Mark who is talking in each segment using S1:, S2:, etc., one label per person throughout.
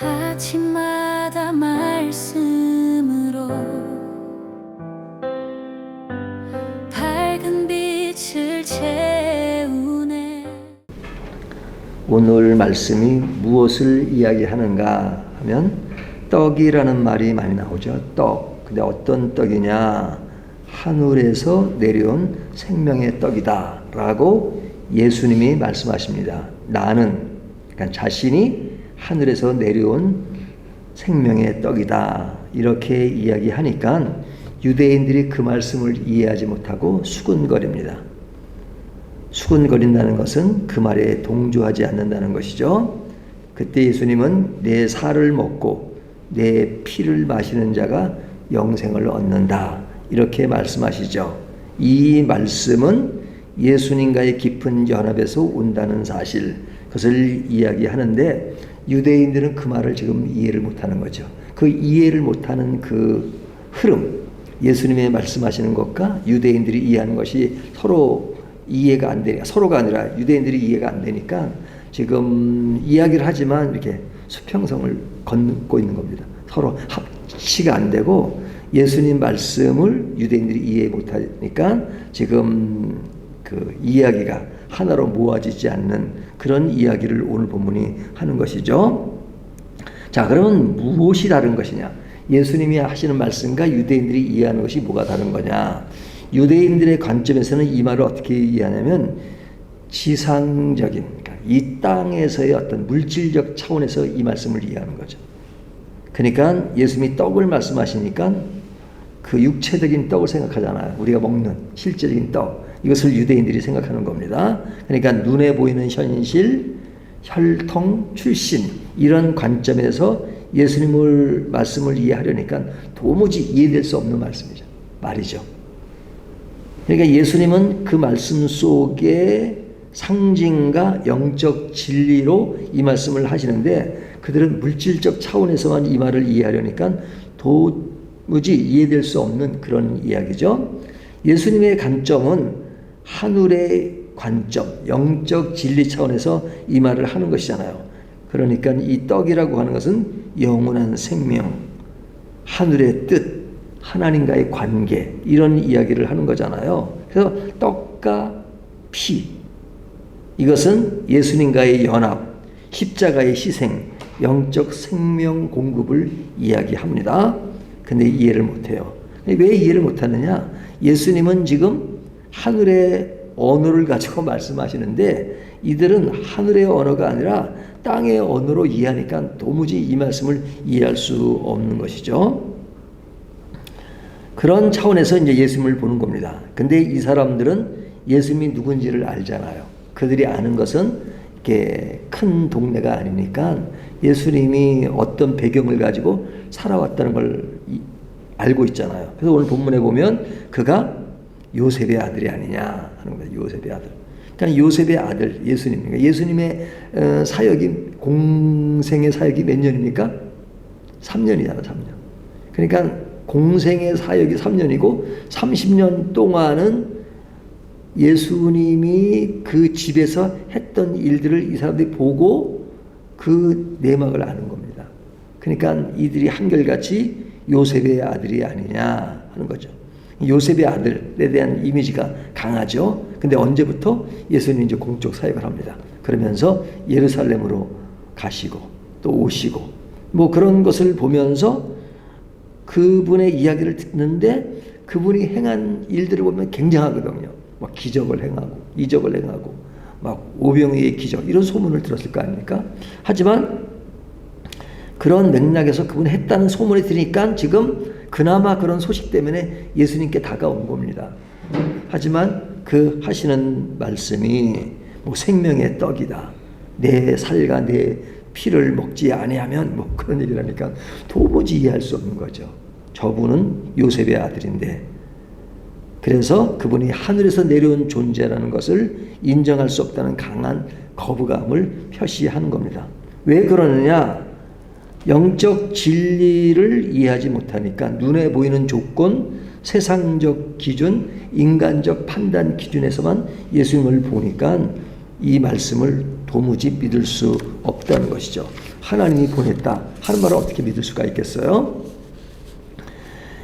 S1: 아침마다 말씀으로 밝은 빛을 채우네.
S2: 오늘 말씀이 무엇을 이야기하는가 하면 떡이라는 말이 많이 나오죠. 떡. 근데 어떤 떡이냐? 하늘에서 내려온 생명의 떡이다 라고 예수님이 말씀하십니다. 나는, 그러니까 자신이 하늘에서 내려온 생명의 떡이다 이렇게 이야기하니까 유대인들이 그 말씀을 이해하지 못하고 수군거립니다. 수군거린다는 것은 그 말에 동조하지 않는다는 것이죠. 그때 예수님은 내 살을 먹고 내 피를 마시는 자가 영생을 얻는다 이렇게 말씀하시죠. 이 말씀은 예수님과의 깊은 연합에서 온다는 사실, 그것을 이야기하는데 유대인들은 그 말을 지금 이해를 못하는 거죠. 그 이해를 못하는 그 흐름, 예수님의 말씀하시는 것과 유대인들이 이해하는 것이 서로 이해가 안 되니까, 서로가 아니라 유대인들이 이해가 안 되니까 지금 이야기를 하지만 이렇게 수평성을 걷고 있는 겁니다. 서로 합치가 안 되고 예수님 말씀을 유대인들이 이해 못하니까 지금 그 이야기가 하나로 모아지지 않는 그런 이야기를 오늘 본문이 하는 것이죠. 자, 그러면 무엇이 다른 것이냐? 예수님이 하시는 말씀과 유대인들이 이해하는 것이 뭐가 다른 거냐? 유대인들의 관점에서는 이 말을 어떻게 이해하냐면 지상적인, 그러니까 이 땅에서의 어떤 물질적 차원에서 이 말씀을 이해하는 거죠. 그러니까 예수님이 떡을 말씀하시니까 그 육체적인 떡을 생각하잖아요. 우리가 먹는 실제적인 떡. 이것을 유대인들이 생각하는 겁니다. 그러니까 눈에 보이는 현실, 혈통, 출신 이런 관점에서 예수님을 말씀을 이해하려니까 도무지 이해될 수 없는 말이죠. 그러니까 예수님은 그 말씀 속에 상징과 영적 진리로 이 말씀을 하시는데 그들은 물질적 차원에서만 이 말을 이해하려니까 도무지 이해될 수 없는 그런 이야기죠. 예수님의 관점은 하늘의 관점, 영적 진리 차원에서 이 말을 하는 것이잖아요. 그러니까 이 떡이라고 하는 것은 영원한 생명, 하늘의 뜻, 하나님과의 관계 이런 이야기를 하는 거잖아요. 그래서 떡과 피, 이것은 예수님과의 연합, 십자가의 희생, 영적 생명 공급을 이야기합니다. 근데 이해를 못해요. 왜 이해를 못하느냐? 예수님은 지금 하늘의 언어를 가지고 말씀하시는데 이들은 하늘의 언어가 아니라 땅의 언어로 이해하니까 도무지 이 말씀을 이해할 수 없는 것이죠. 그런 차원에서 이제 예수님을 보는 겁니다. 근데 이 사람들은 예수님이 누군지를 알잖아요. 그들이 아는 것은 이렇게 큰 동네가 아니니까 예수님이 어떤 배경을 가지고 살아왔다는 걸 알고 있잖아요. 그래서 오늘 본문에 보면 그가 요셉의 아들이 아니냐 하는 거예요. 요셉의 아들. 그러니까 요셉의 아들 예수님. 그러니까 예수님의 사역이 공생의 사역이 몇 년입니까? 3년이잖아, 3년. 그러니까 공생의 사역이 3년이고 30년 동안은 예수님이 그 집에서 했던 일들을 이 사람들이 보고 그 내막을 아는 겁니다. 그러니까 이들이 한결같이 요셉의 아들이 아니냐 하는 거죠. 요셉의 아들에 대한 이미지가 강하죠. 근데 언제부터 예수님이 이제 공적 사역을 합니다. 그러면서 예루살렘으로 가시고 또 오시고 뭐 그런 것을 보면서 그분의 이야기를 듣는데 그분이 행한 일들을 보면 굉장하거든요. 막 기적을 행하고 이적을 행하고 막 오병이의 기적 이런 소문을 들었을 거 아닙니까? 하지만 그런 맥락에서 그분이 했다는 소문이 들으니까 지금 그나마 그런 소식 때문에 예수님께 다가온 겁니다. 하지만 그 하시는 말씀이 뭐 생명의 떡이다. 내 살과 내 피를 먹지 아니하면 뭐 그런 얘기를 하니까 도무지 이해할 수 없는 거죠. 저분은 요셉의 아들인데 그래서 그분이 하늘에서 내려온 존재라는 것을 인정할 수 없다는 강한 거부감을 표시하는 겁니다. 왜 그러느냐? 영적 진리를 이해하지 못하니까 눈에 보이는 조건, 세상적 기준, 인간적 판단 기준에서만 예수님을 보니까 이 말씀을 도무지 믿을 수 없다는 것이죠. 하나님이 보냈다 하는 말을 어떻게 믿을 수가 있겠어요?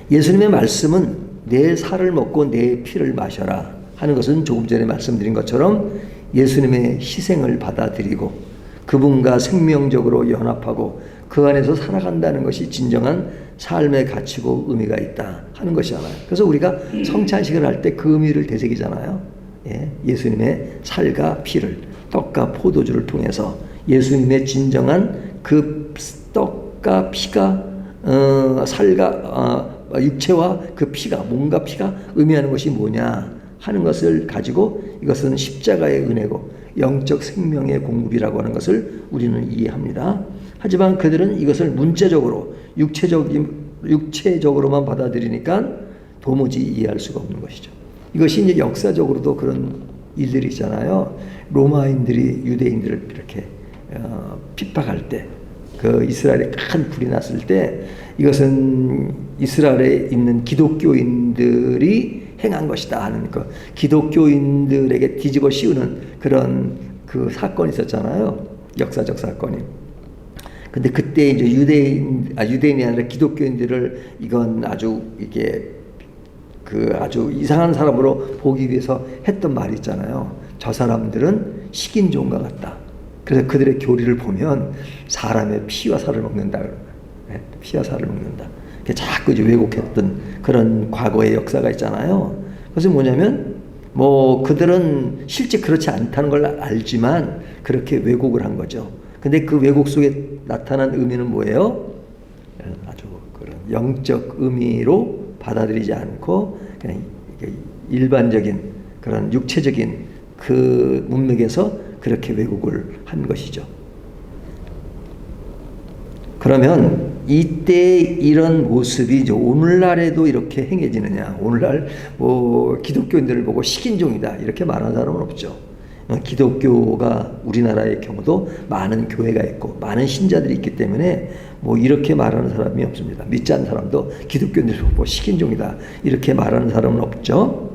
S2: 예수님의 말씀은 내 살을 먹고 내 피를 마셔라 하는 것은 조금 전에 말씀드린 것처럼 예수님의 희생을 받아들이고 그분과 생명적으로 연합하고 그 안에서 살아간다는 것이 진정한 삶의 가치고 의미가 있다 하는 것이잖아요. 그래서 우리가 성찬식을 할 때 그 의미를 되새기잖아요. 예수님의 살과 피를, 떡과 포도주를 통해서 예수님의 진정한 그 떡과 피가 살과 육체와 그 피가, 몸과 피가 의미하는 것이 뭐냐 하는 것을 가지고 이것은 십자가의 은혜고 영적 생명의 공급이라고 하는 것을 우리는 이해합니다. 하지만 그들은 이것을 문자적으로 육체적으로만 받아들이니까 도무지 이해할 수가 없는 것이죠. 이것이 이제 역사적으로도 그런 일들이 있잖아요. 로마인들이 유대인들을 이렇게 핍박할 때, 그 이스라엘에 큰 불이 났을 때 이것은 이스라엘에 있는 기독교인들이 행한 것이다 하는 그 기독교인들에게 뒤집어 씌우는 그런 그 사건이 있었잖아요. 역사적 사건이. 근데 그때 이제 유대인이 아니라 기독교인들을 이건 아주 이게 그 아주 이상한 사람으로 보기 위해서 했던 말이 있잖아요. 저 사람들은 식인종과 같다. 그래서 그들의 교리를 보면 사람의 피와 살을 먹는다. 피와 살을 먹는다. 자꾸 이제 왜곡했던 그런 과거의 역사가 있잖아요. 그래서 뭐냐면 뭐 그들은 실제 그렇지 않다는 걸 알지만 그렇게 왜곡을 한 거죠. 근데 그 왜곡 속에 나타난 의미는 뭐예요? 아주 그런 영적 의미로 받아들이지 않고 그냥 일반적인 그런 육체적인 그 문맥에서 그렇게 왜곡을 한 것이죠. 그러면 이때 이런 모습이 이제 오늘날에도 이렇게 행해지느냐? 오늘날 뭐 기독교인들을 보고 식인종이다 이렇게 말하는 사람은 없죠. 기독교가 우리나라의 경우도 많은 교회가 있고 많은 신자들이 있기 때문에 뭐 이렇게 말하는 사람이 없습니다. 믿지 않는 사람도 기독교인들을 보고 식인종이다 이렇게 말하는 사람은 없죠.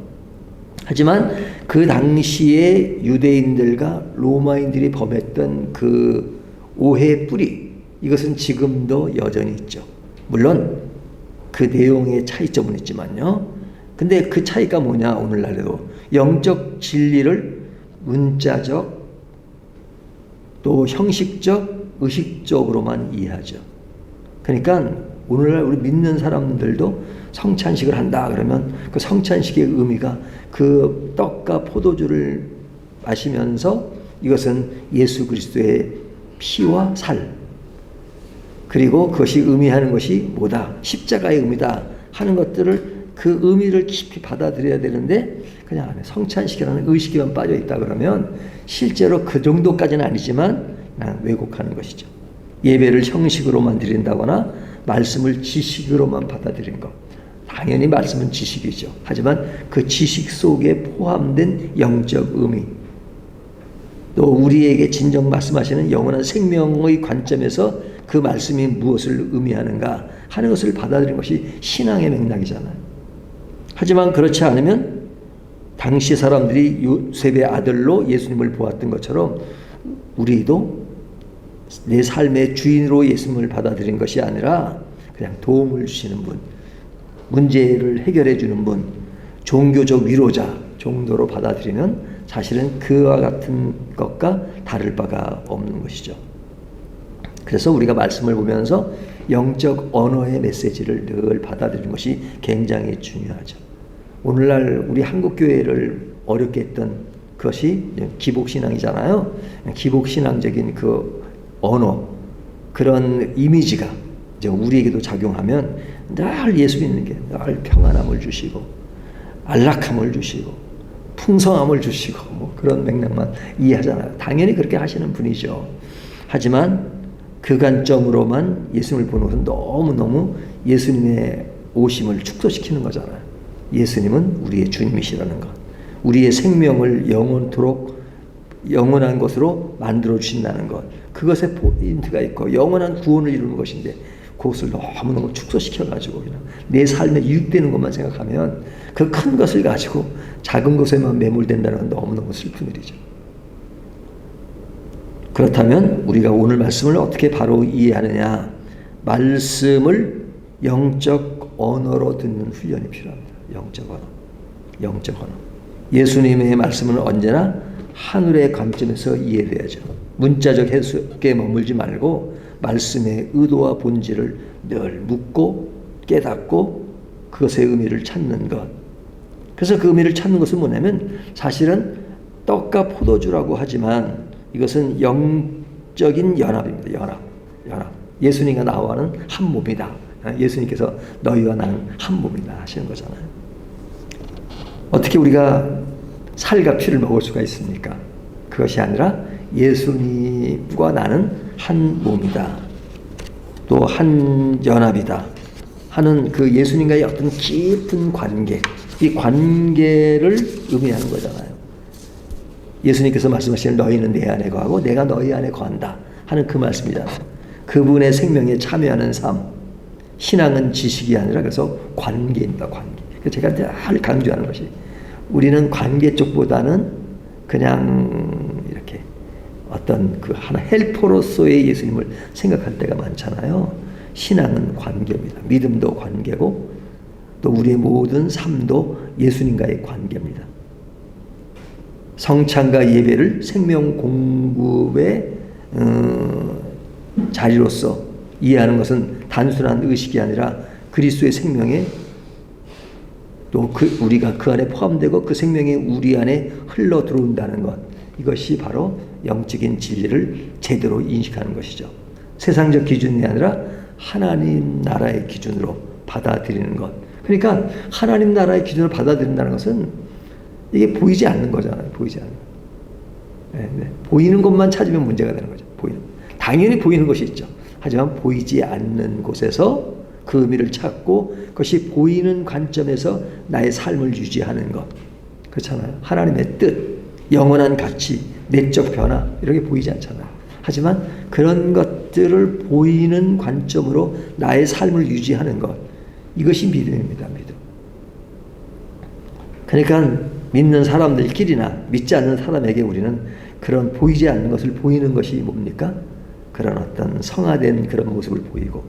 S2: 하지만 그 당시에 유대인들과 로마인들이 범했던 그 오해의 뿌리, 이것은 지금도 여전히 있죠. 물론 그 내용의 차이점은 있지만요. 근데 그 차이가 뭐냐? 오늘날에도 영적 진리를 문자적 또 형식적 의식적으로만 이해하죠. 그러니까 오늘날 우리 믿는 사람들도 성찬식을 한다 그러면 그 성찬식의 의미가 그 떡과 포도주를 마시면서 이것은 예수 그리스도의 피와 살, 그리고 그것이 의미하는 것이 뭐다? 십자가의 의미다 하는 것들을 그 의미를 깊이 받아들여야 되는데 그냥 안에 성찬식이라는 의식에만 빠져 있다 그러면 실제로 그 정도까지는 아니지만 그냥 왜곡하는 것이죠. 예배를 형식으로만 드린다거나 말씀을 지식으로만 받아들인 것. 당연히 말씀은 지식이죠. 하지만 그 지식 속에 포함된 영적 의미, 또 우리에게 진정 말씀하시는 영원한 생명의 관점에서 그 말씀이 무엇을 의미하는가 하는 것을 받아들이는 것이 신앙의 맥락이잖아요. 하지만 그렇지 않으면 당시 사람들이 요셉의 아들로 예수님을 보았던 것처럼 우리도 내 삶의 주인으로 예수님을 받아들인 것이 아니라 그냥 도움을 주시는 분, 문제를 해결해 주는 분, 종교적 위로자 정도로 받아들이면 사실은 그와 같은 것과 다를 바가 없는 것이죠. 그래서 우리가 말씀을 보면서 영적 언어의 메시지를 늘 받아들이는 것이 굉장히 중요하죠. 오늘날 우리 한국교회를 어렵게 했던 그것이 기복신앙이잖아요. 기복신앙적인 그 언어, 그런 이미지가 이제 우리에게도 작용하면 늘 예수 믿는 게 늘 평안함을 주시고 안락함을 주시고 풍성함을 주시고 뭐 그런 맥락만 이해하잖아요. 당연히 그렇게 하시는 분이죠. 하지만 그 관점으로만 예수님을 보는 것은 너무너무 예수님의 오심을 축소시키는 거잖아요. 예수님은 우리의 주님이시라는 것, 우리의 생명을 영원토록 영원한 것으로 만들어 주신다는 것, 그것에 포인트가 있고 영원한 구원을 이루는 것인데 그것을 너무너무 축소시켜가지고 그냥 내 삶에 유익되는 것만 생각하면 그 큰 것을 가지고 작은 것에만 매몰된다는 건 너무너무 슬픈 일이죠. 그렇다면 우리가 오늘 말씀을 어떻게 바로 이해하느냐? 말씀을 영적 언어로 듣는 훈련이 필요합니다. 영적 언어. 영적 언어. 예수님의 말씀은 언제나 하늘의 관점에서 이해돼야죠. 문자적 해석에 머물지 말고 말씀의 의도와 본질을 늘 묻고 깨닫고 그것의 의미를 찾는 것. 그래서 그 의미를 찾는 것은 뭐냐면 사실은 떡과 포도주라고 하지만 이것은 영적인 연합입니다. 연합. 예수님과 나와는 한 몸이다. 예수님께서 너희와 나는 한 몸이다 하시는 거잖아요. 어떻게 우리가 살과 피를 먹을 수가 있습니까? 그것이 아니라 예수님과 나는 한 몸이다. 또 한 연합이다. 하는 그 예수님과의 어떤 깊은 관계, 이 관계를 의미하는 거잖아요. 예수님께서 말씀하시는 너희는 내 안에 거하고 내가 너희 안에 거한다 하는 그 말씀이잖아요. 그분의 생명에 참여하는 삶. 신앙은 지식이 아니라 그래서 관계입니다. 관계. 제가 늘 강조하는 것이 우리는 관계 쪽보다는 그냥 이렇게 어떤 그 하나 헬퍼로서의 예수님을 생각할 때가 많잖아요. 신앙은 관계입니다. 믿음도 관계고 또 우리의 모든 삶도 예수님과의 관계입니다. 성찬과 예배를 생명 공급의 자리로서 이해하는 것은 단순한 의식이 아니라 그리스도의 생명에 또 우리가 그 안에 포함되고 그 생명이 우리 안에 흘러 들어온다는 것. 이것이 바로 영적인 진리를 제대로 인식하는 것이죠. 세상적 기준이 아니라 하나님 나라의 기준으로 받아들이는 것. 그러니까 하나님 나라의 기준으로 받아들인다는 것은 이게 보이지 않는 거잖아요. 보이지 않는. 네. 보이는 것만 찾으면 문제가 되는 거죠. 당연히 보이는 것이 있죠. 하지만 보이지 않는 곳에서 그 의미를 찾고 그것이 보이는 관점에서 나의 삶을 유지하는 것. 그렇잖아요. 하나님의 뜻, 영원한 가치, 내적 변화 이런 게 보이지 않잖아요. 하지만 그런 것들을 보이는 관점으로 나의 삶을 유지하는 것. 이것이 믿음입니다. 믿음. 그러니까 믿는 사람들끼리나 믿지 않는 사람에게 우리는 그런 보이지 않는 것을 보이는 것이 뭡니까? 그런 어떤 성화된 그런 모습을 보이고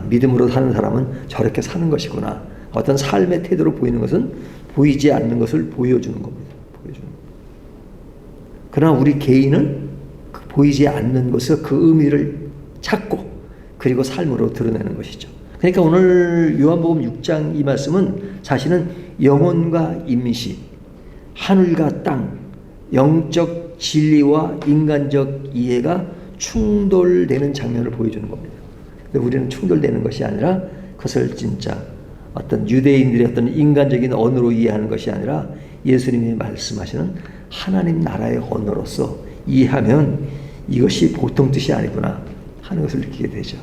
S2: 믿음으로 사는 사람은 저렇게 사는 것이구나. 어떤 삶의 태도로 보이는 것은 보이지 않는 것을 보여주는 겁니다. 보여주는 것. 그러나 우리 개인은 보이지 않는 것에서 그 의미를 찾고 그리고 삶으로 드러내는 것이죠. 그러니까 오늘 요한복음 6장 이 말씀은 사실은 영혼과 임시, 하늘과 땅, 영적 진리와 인간적 이해가 충돌되는 장면을 보여주는 겁니다. 근데 우리는 충돌되는 것이 아니라 그것을 진짜 어떤 유대인들의 어떤 인간적인 언어로 이해하는 것이 아니라 예수님이 말씀하시는 하나님 나라의 언어로서 이해하면 이것이 보통 뜻이 아니구나 하는 것을 느끼게 되죠.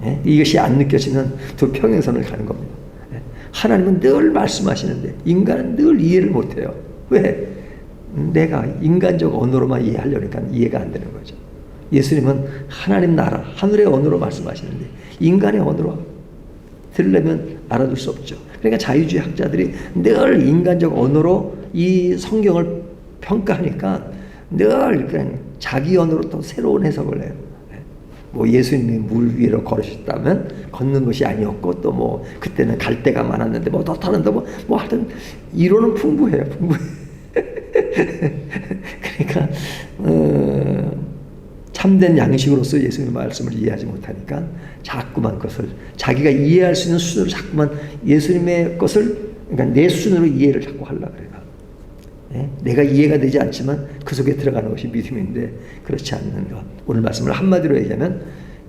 S2: 예? 이것이 안 느껴지면 두 평행선을 가는 겁니다. 예? 하나님은 늘 말씀하시는데 인간은 늘 이해를 못해요. 왜? 내가 인간적 언어로만 이해하려니까 이해가 안 되는 거죠. 예수님은 하나님 나라, 하늘의 언어로 말씀하시는데 인간의 언어로 들으려면 알아둘 수 없죠. 그러니까 자유주의 학자들이 늘 인간적 언어로 이 성경을 평가하니까 늘 그냥 자기 언어로 또 새로운 해석을 해요. 뭐 예수님이 물 위로 걸으셨다면 걷는 것이 아니었고 또 뭐 그때는 갈대가 많았는데 뭐 더 타는데 뭐 하여튼 이론은 풍부해요. 그러니까 참된 양식으로서 예수님의 말씀을 이해하지 못하니까 자꾸만 그것을 자기가 이해할 수 있는 수준으로 자꾸만 예수님의 것을 그러니까 내 수준으로 이해를 자꾸 하려고 그래요. 예? 내가 이해가 되지 않지만 그 속에 들어가는 것이 믿음인데 그렇지 않는 것. 오늘 말씀을 한마디로 얘기하면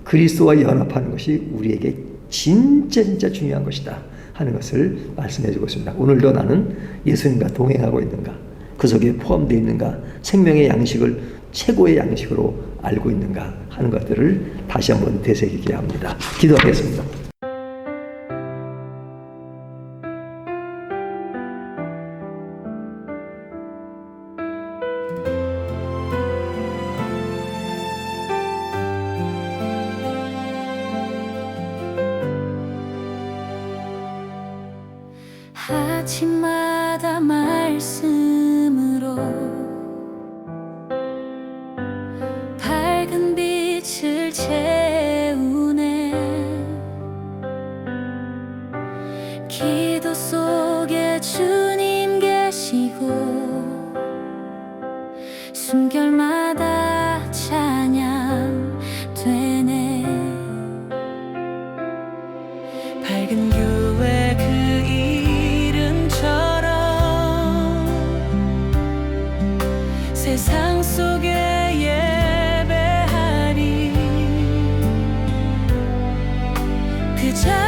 S2: 그리스도와 연합하는 것이 우리에게 진짜 중요한 것이다 하는 것을 말씀해 주고 있습니다. 오늘도 나는 예수님과 동행하고 있는가? 그 속에 포함되어 있는가? 생명의 양식을 최고의 양식으로 알고 있는가 하는 것들을 다시 한번 되새기게 합니다. 기도하겠습니다.
S1: 아침마다 말씀으로 그